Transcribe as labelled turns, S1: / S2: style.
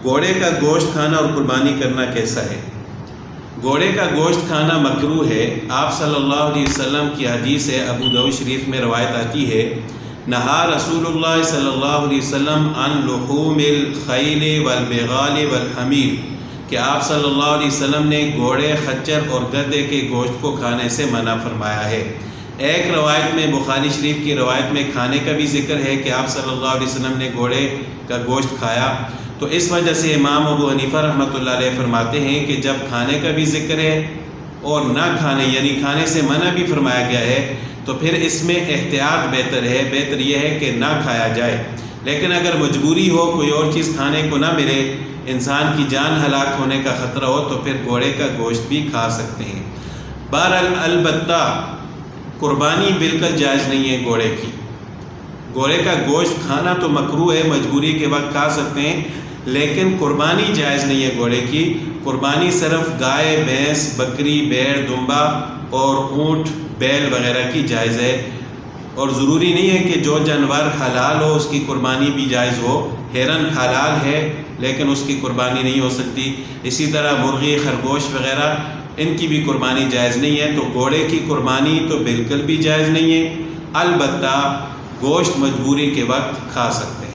S1: گھوڑے کا گوشت کھانا اور قربانی کرنا کیسا ہے؟ گھوڑے کا گوشت کھانا مکروہ ہے۔ آپ صلی اللہ علیہ وسلم کی حدیث ہے، ابو داؤد شریف میں روایت آتی ہے، نہا رسول اللہ صلی اللہ علیہ وسلم عن لحوم الخیل والبغال والحمیر، کہ آپ صلی اللہ علیہ وسلم نے گھوڑے، خچر اور گدھے کے گوشت کو کھانے سے منع فرمایا ہے۔ ایک روایت میں، بخاری شریف کی روایت میں کھانے کا بھی ذکر ہے کہ آپ صلی اللہ علیہ وسلم نے گھوڑے کا گوشت کھایا، تو اس وجہ سے امام ابو حنیفہ رحمۃ اللہ علیہ فرماتے ہیں کہ جب کھانے کا بھی ذکر ہے اور نہ کھانے یعنی کھانے سے منع بھی فرمایا گیا ہے تو پھر اس میں احتیاط بہتر ہے، بہتر یہ ہے کہ نہ کھایا جائے۔ لیکن اگر مجبوری ہو، کوئی اور چیز کھانے کو نہ ملے، انسان کی جان ہلاک ہونے کا خطرہ ہو، تو پھر گھوڑے کا گوشت بھی کھا سکتے ہیں۔ بہرحال البتہ قربانی بالکل جائز نہیں ہے گھوڑے کی۔ گھوڑے کا گوشت کھانا تو مکروہ ہے، مجبوری کے وقت کھا سکتے ہیں، لیکن قربانی جائز نہیں ہے گھوڑے کی۔ قربانی صرف گائے، بھینس، بکری، بھیڑ، دمبا اور اونٹ، بیل وغیرہ کی جائز ہے، اور ضروری نہیں ہے کہ جو جانور حلال ہو اس کی قربانی بھی جائز ہو۔ ہرن حلال ہے لیکن اس کی قربانی نہیں ہو سکتی، اسی طرح مرغی، خرگوش وغیرہ ان کی بھی قربانی جائز نہیں ہے۔ تو گھوڑے کی قربانی تو بالکل بھی جائز نہیں ہے، البتہ گوشت مجبوری کے وقت کھا سکتے ہیں۔